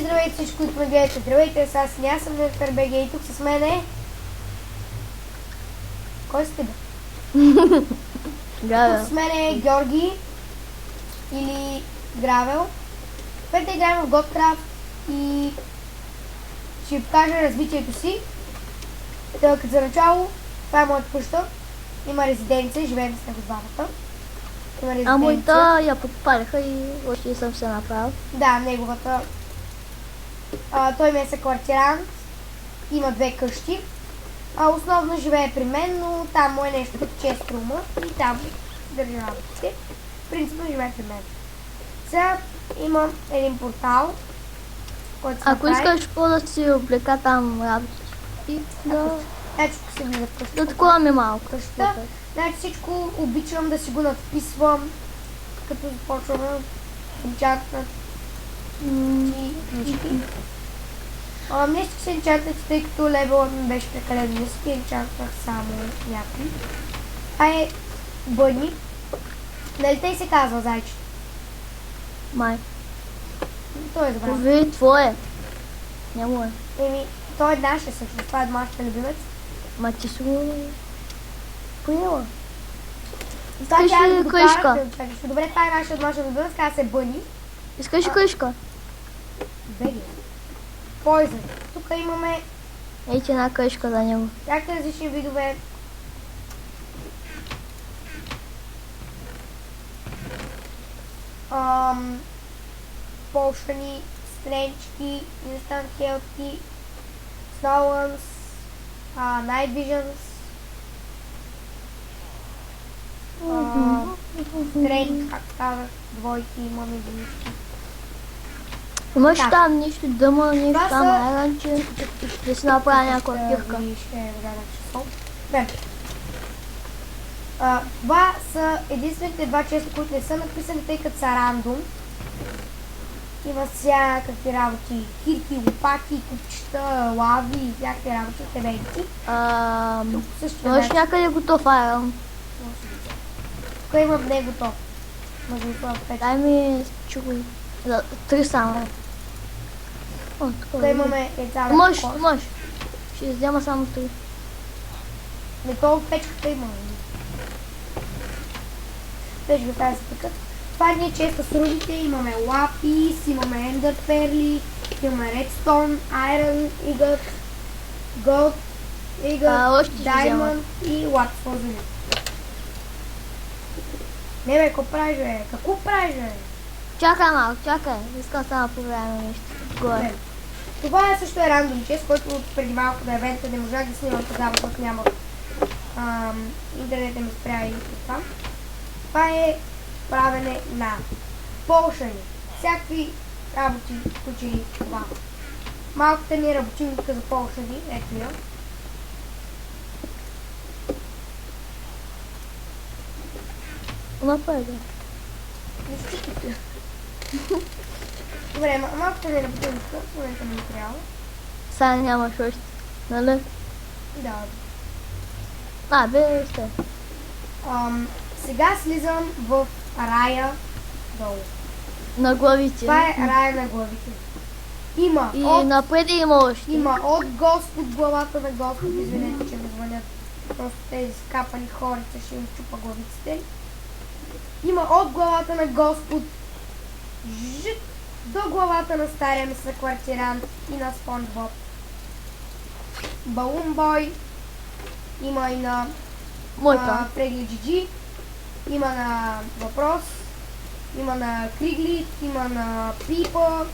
здравейте всички, които ме гледате. Здравейте, аз съм НФРБГ и тук с мен е... Кой сте бе? Тук с мен е Георги или Гравел. Пет да играем в Godcraft и ще ви покажа развитието си. Така, за начало, това е моята къща. Има резиденция, живеем с него двамата. А моята я подпалиха и още не съм се направил. Да, неговата. Той ми е съквартирант. Има 2 къщи. Основно живее при мен, но там му е нещо като чест рума и там държи работите. Принципно живее при мен. Сега имам един портал, който се Ако направи. искаш да си облека там работите и да... Значи се влиза в къщата. Да такова ми малко. Къщата. Значи всичко обичам да си го надписвам, като започвам да enchantнат книжки. Не ще се енчантнат, тъй като левелът ми беше прекалено ниски, енчантнах само някой. Бъни. Нали тъй се казва зайчето? Май. Той е забрал. Пови, твое. Не мое. Той е наша всъщност, това е домашната любимец. Ма ти си го... поела. Това Искаш ли къшка? Добре, това е нашия домашна любимец, казва се Бъни. Искаш ли къшка? Беги. Poison. Тук имаме Ей ти една къшка за него. всякакви различни видове. Полшани, стренчки, instant healthy, snowlands, night visions, стренч, както казах, двойки, имаме единички. Имаш Так. там нищо дъма, нищо Това там са- айранче. Да си направя някаква кивка. Това са единствените 2 честа, които не са написани, тъй като са рандом. Има всякакви работи, кирки, лопати, купчета, лави и всякакви работи, тебенци. Тук също Имаш някъде готов айрон. Тук имам не готов. Може би това е 5. Дай ми чугуй. За 3 само. О, Тук имаме яйца на Мъж, кокос. мъж. Ще взема само 3. Не то от печката има. Печката тази се пекат. Това ни е честа с рудите. Имаме лапис, имаме ендър перли, имаме редстон, айрон, игът, голд, още ще даймонд и лапис фозили. Не бе, какво правиш бе? Какво правиш бе? Чакай малко, чакай. Искам само да проверя на нещо. Горе. Не. Това е също рандом чест, който преди малко на евента не можах да снимам тогава, защото нямах интернета ми спря и това. Това е правене на полшани. Всякакви работи, включени това. Малката ни работилника за полшани, ето я. Напреда. Не стикайте. Добре, малката ни работилника, в момента ми трябва. Сега нямаш още. Нали? Да. Бе, сте. Сега слизам в рая долу. На главите. Това е рая на главите. Има И от... напред има още. Има от Господ, главата на Господ, извинете, че ме звънят. Просто тези скапани хорица ще им чупа главиците. Има от главата на Господ до главата на стария ми съквартирант и на Спонж Боб. Балун Бой. Има и на Моята. Фрегли Джиджи. Има на Въпрос. Има на Кригли. Има на Пипа.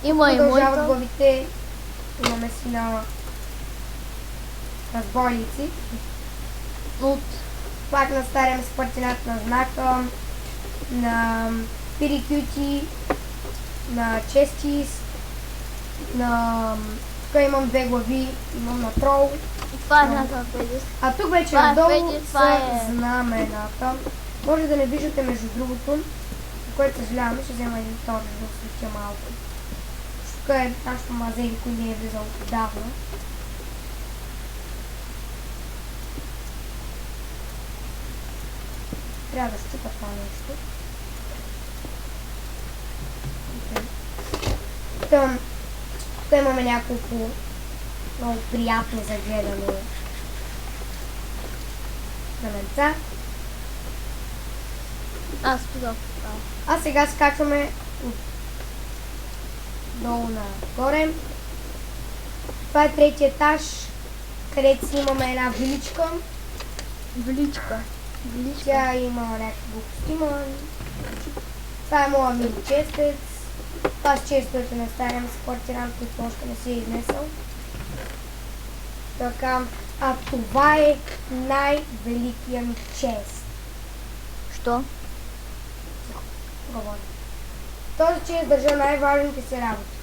Има и Продължават моята. главите. Имаме си на разбойници. От Пак на стария ми съквартирант на Знака. На Пирикюти. На Честис. На... Тук имам 2 глави. Имам на Трол. това е някаква предис. А тук вече Това е надолу Феди, това са е- знамената. Може да не виждате между другото, за което съжаляваме, ще взема един торч да осветя малко. Тук е нашото мазели, който не е влизал отдавна. Трябва да щупа това нещо. Тук имаме няколко много приятни за гледане знаменца. Аз подох. А сега скачваме от долу нагоре. Това е третия етаж, където си имаме една виличка. Величка. Тя има някакви глупости. Това е моя мини честец. Това с честовете не ставям с квартирант, който още не си е изнесъл. Така, а това е най-великия ми чест. Що? Говоря. Този чест държа най-важните си работи.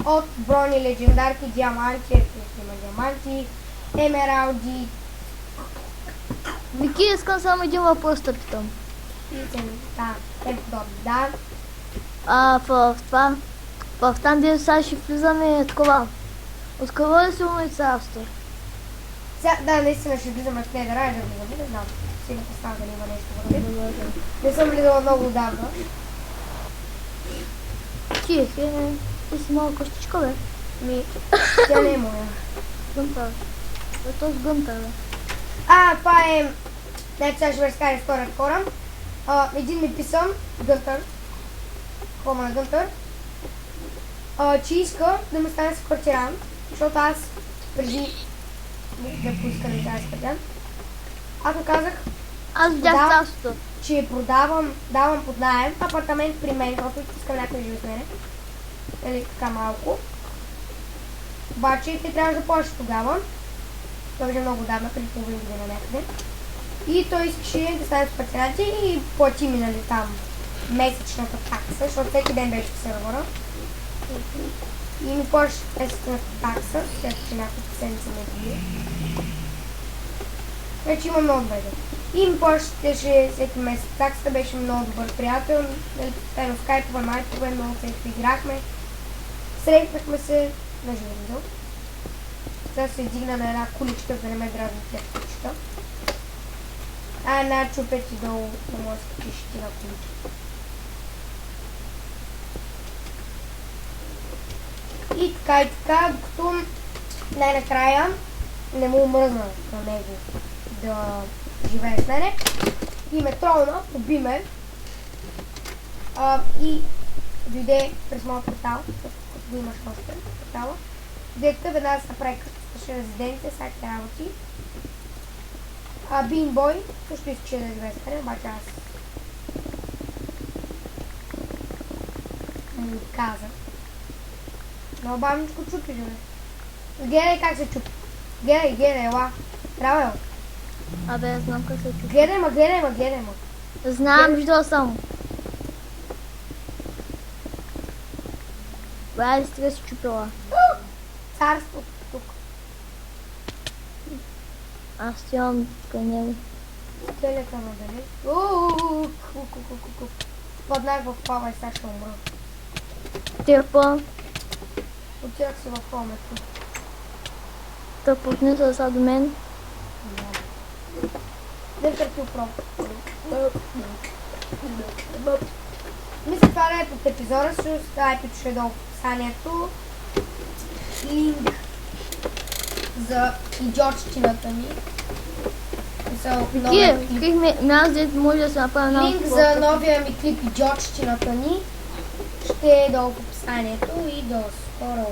От брони, легендарки, диаманти, има диаманти, емералди. Вики, искам само един въпрос да питам. Да. В това, в там, де сега ще влизаме такова. Откъде ли си умни царство? Да, наистина ще влизаме в Недър, да влизаме, не знам. Сега става дали има нещо върви. Не съм влизала много отдавна. Ти си малко къщичка, бе. Тя не е моя. Гънтър. Ето с Гънтър, бе. Това е... Значи сега ще ви разкажа историята хора. Един ми писам, Гънтър, хома на Гънтър, че иска да ме стане с квартирант, защото аз преди да поиска да стане с квартирант, аз му казах, Аз видях царството. че давам под наем апартамент при мен, защото искам някой да живе с мене. Или така малко. Обаче те трябваше да плаща тогава. Това беше много давна, преди половин година някъде. И той искаше да стане с квартиранти и плати ми, нали, там месечната такса, защото всеки ден беше в сервера. И ми плаща месечната такса, след няколко седмици не бие. Вече има много добре. И ми плащаше всеки месец таксата, беше много добър приятел. Постоянно скайпове, майтове, много се играхме. Срещнахме се на живен. Сега се издигна на една куличка, за да не ме дразни тези куличка. Една чупец и долу на моя скачищи на куличка. И така, докато най-накрая не му омръзна на него да живее с мене. И ме тролна, поби ме. И дойде през моя портал, като го имаш още портала. Дете веднага се направи къщата резиденция, всякакви работи. Бинбой също искаше да живее с мене, обаче аз му казах. Много бавничко чупи, живе. Гледай как се чупи. Гледай, ела. Трябва, ела. Абе, знам как се чупи. Гледай ма. Знам, виждал съм. Бе, стига си чупила. Царството тук. Аз имам към него. Телека ме дали. Паднах в пава и сега ще умра. Търпа. Отирах си в хомето. Да пусни се сега до мен. Не търпи проб. Мисля, това да е под епизода, епито ще е долу в описанието. Линк за идиотщината ми. Аз дето може да се направя много. Линк за новия ми клип идиотщината ни ще е долу в описанието и до скоро.